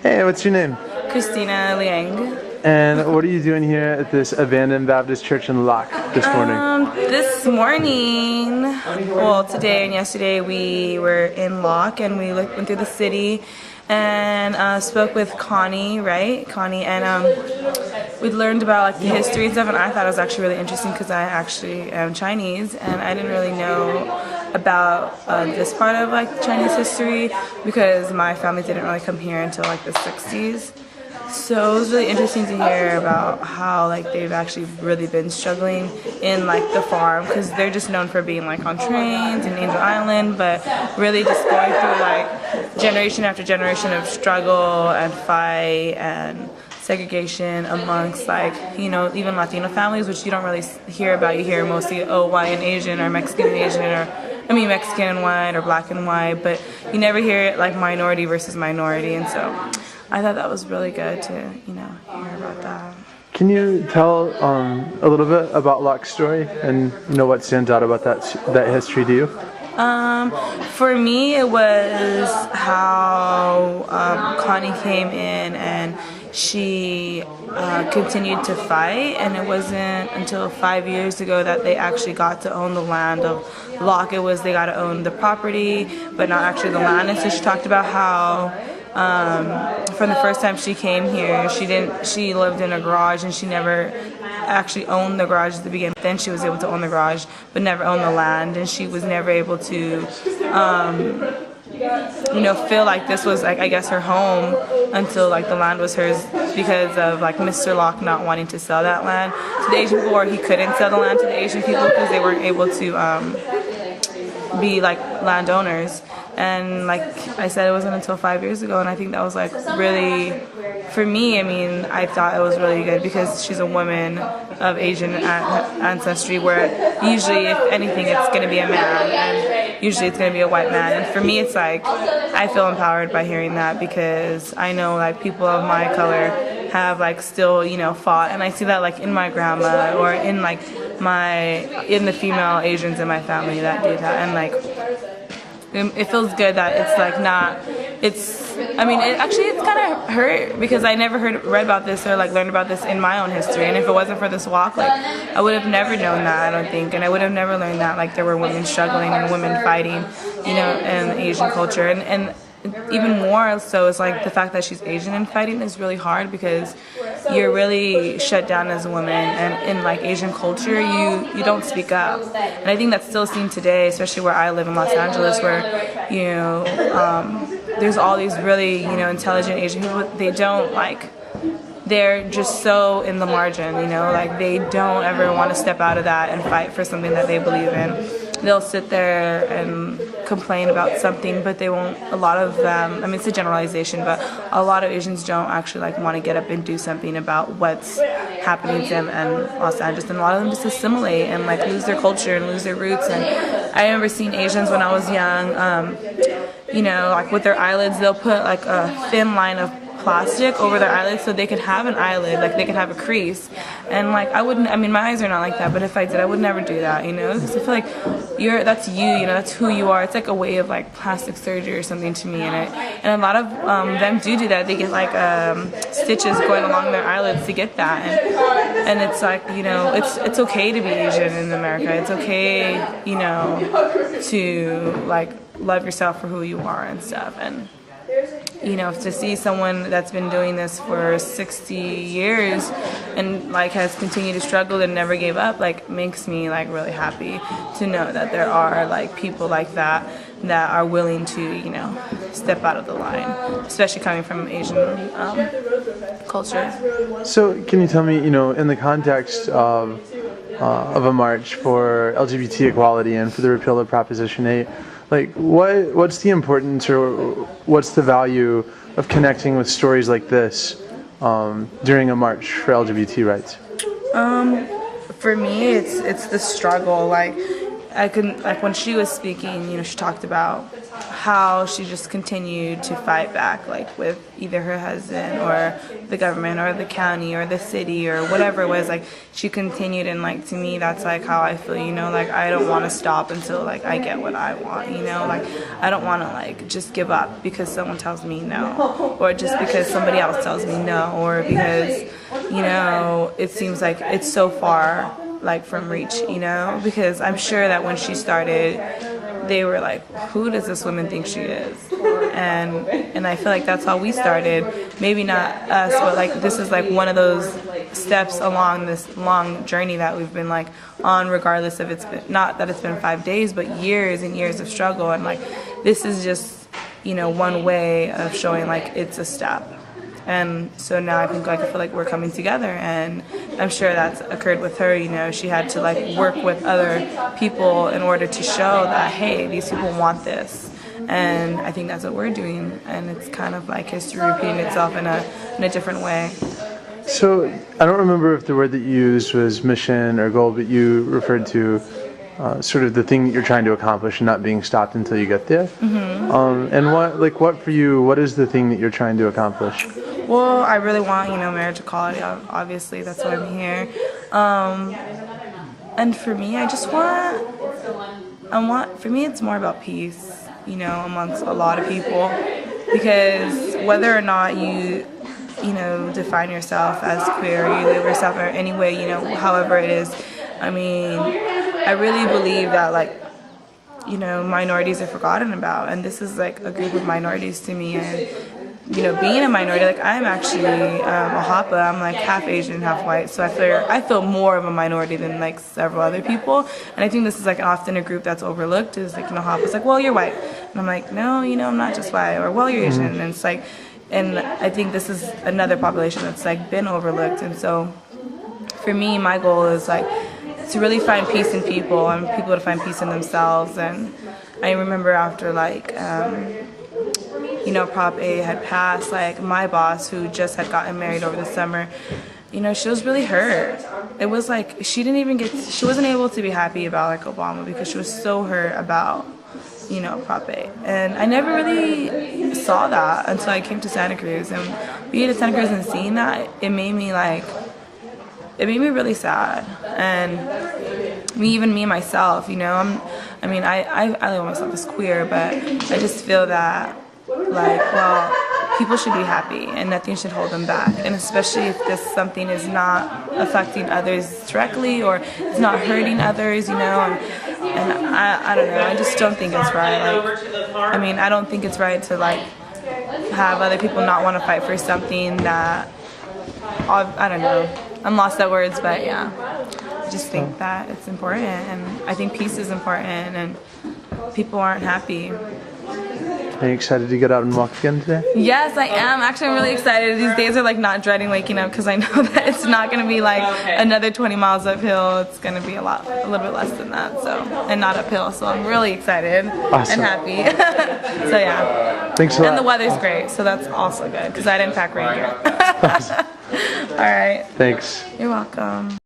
Hey, what's your name? Christina Liang. And what are you doing here at this abandoned Baptist church in Locke this morning? This morning, well, today and yesterday, we were in Locke and we went through the city and spoke with Connie, right? Connie, and we learned about like the history and stuff, and I thought it was actually really interesting because I actually am Chinese and I didn't really know about this part of like Chinese history because my family didn't really come here until like the 60s. So it was really interesting to hear about how like they've actually really been struggling in like the farm because they're just known for being like on trains in Angel Island, but really just going through like generation after generation of struggle and fight and segregation amongst like, you know, even Latino families, which you don't really hear about. You hear mostly, oh, white and Asian or Mexican and Asian or Mexican and white or black and white, but you never hear it like minority versus minority, and so I thought that was really good to, you know, hear about that. Can you tell a little bit about Locke's story and what stands out about that history to you? For me, it was how Connie came in and she continued to fight, and it wasn't until 5 years ago that they actually got to own the land of Locke. It was they got to own the property, but not actually the land. And so she talked about how from the first time she came here, she lived in a garage and she never actually owned the garage at the beginning. Then she was able to own the garage, but never owned the land, and she was never able to feel like this was like, I guess, her home until like the land was hers because of like Mr. Locke not wanting to sell that land to the Asian people, or he couldn't sell the land to the Asian people because they weren't able to be like landowners. And like I said, it wasn't until 5 years ago, and I think that was like really, for me, I mean, I thought it was really good because she's a woman of Asian ancestry, where usually, if anything, it's going to be a man, and usually it's going to be a white man. And for me, it's like, I feel empowered by hearing that because I know like people of my color have like still, you know, fought, and I see that like in my grandma or in like in the female Asians in my family that do that, and like, it feels good that it's like it's kind of hurt because I never read about this or like learned about this in my own history, and if it wasn't for this walk, like I would have never known that, I don't think, and I would have never learned that like there were women struggling and women fighting, you know, in Asian culture, and even more so is like the fact that she's Asian and fighting is really hard because you're really shut down as a woman, and in like Asian culture you don't speak up, and I think that's still seen today, especially where I live in Los Angeles, where you know there's all these really, you know, intelligent Asian people. They don't like, they're just so in the margin, you know, like they don't ever want to step out of that and fight for something that they believe in. They'll sit there and complain about something, but they won't, a lot of them, I mean, it's a generalization, but a lot of Asians don't actually like want to get up and do something about what's happening to them in Los Angeles, and a lot of them just assimilate and like lose their culture and lose their roots. And I remember seeing Asians when I was young, you know, like with their eyelids, they'll put like a thin line of plastic over their eyelids so they could have an eyelid, like they could have a crease. And like I mean my eyes are not like that, but if I did, I would never do that, you know, because I feel like that's you know, that's who you are. It's like a way of like plastic surgery or something to me, and a lot of them do that. They get like stitches going along their eyelids to get that, and it's like, you know, it's okay to be Asian in America. It's okay, you know, to like love yourself for who you are and stuff. And you know, to see someone that's been doing this for 60 years and like has continued to struggle and never gave up, like makes me like really happy to know that there are like people like that are willing to, you know, step out of the line, especially coming from Asian culture. So can you tell me, you know, in the context of a march for LGBT equality and for the repeal of Proposition 8, like what's the importance or what's the value of connecting with stories like this during a march for LGBT rights? For me, it's the struggle. Like I can, like when she was speaking, you know, she talked about how she just continued to fight back, like with either her husband or the government or the county or the city or whatever it was. Like she continued, and like to me that's like how I feel, you know, like I don't want to stop until like I get what I want, you know, like I don't want to like just give up because someone tells me no, or just because somebody else tells me no, or because, you know, it seems like it's so far like from reach, you know, because I'm sure that when she started they were like, who does this woman think she is? And I feel like that's how we started. Maybe not us, but like this is like one of those steps along this long journey that we've been like on, regardless of it's been, not that it's been 5 days, but years and years of struggle. And like this is just, you know, one way of showing like it's a step. And so now I think like I feel like we're coming together, and I'm sure that's occurred with her. You know, she had to like work with other people in order to show that, hey, these people want this. And I think that's what we're doing, and it's kind of like history repeating itself in a different way. So I don't remember if the word that you used was mission or goal, but you referred to sort of the thing that you're trying to accomplish and not being stopped until you get there. Mm-hmm. And what for you, what is the thing that you're trying to accomplish? Well, I really want, you know, marriage equality. Obviously, that's why I'm here. And for me, for me, it's more about peace, you know, amongst a lot of people, because whether or not you know, define yourself as queer, or you live yourself in any way, you know, however it is, I mean, I really believe that, like, you know, minorities are forgotten about, and this is like a group of minorities to me. And you know, being a minority, like I'm actually a Hapa, I'm like half Asian, half white, so I feel more of a minority than like several other people. And I think this is like often a group that's overlooked, is like, you know, Hapa's like, well, you're white, and I'm like, no, you know, I'm not just white, or well, you're Asian. And it's like, and I think this is another population that's like been overlooked. And so for me, my goal is like to really find peace in people, and people to find peace in themselves. And I remember after like you know, Prop A had passed, like my boss, who just had gotten married over the summer, you know, she was really hurt. It was like she wasn't able to be happy about like Obama, because she was so hurt about, you know, Prop A. And I never really saw that until I came to Santa Cruz. And being at Santa Cruz and seeing that, it made me really sad. And me myself, you know, I label myself as queer, but I just feel that, like, well, people should be happy and nothing should hold them back. And especially if this something is not affecting others directly, or it's not hurting others, you know. And I don't know, I just don't think it's right. Like, I mean, I don't think it's right to like have other people not want to fight for something that, I don't know, I'm lost at words, but yeah, I just think that it's important, and I think peace is important, and people aren't happy. Are you excited to get out and walk again today? Yes, I am. Actually, I'm really excited. These days are like not dreading waking up, because I know that it's not going to be like another 20 miles uphill. It's going to be a little bit less than that, so, and not uphill. So I'm really excited and happy. So yeah. Thanks a lot. And the weather's great, so that's also good, because I didn't pack rain gear. All right. Thanks. You're welcome.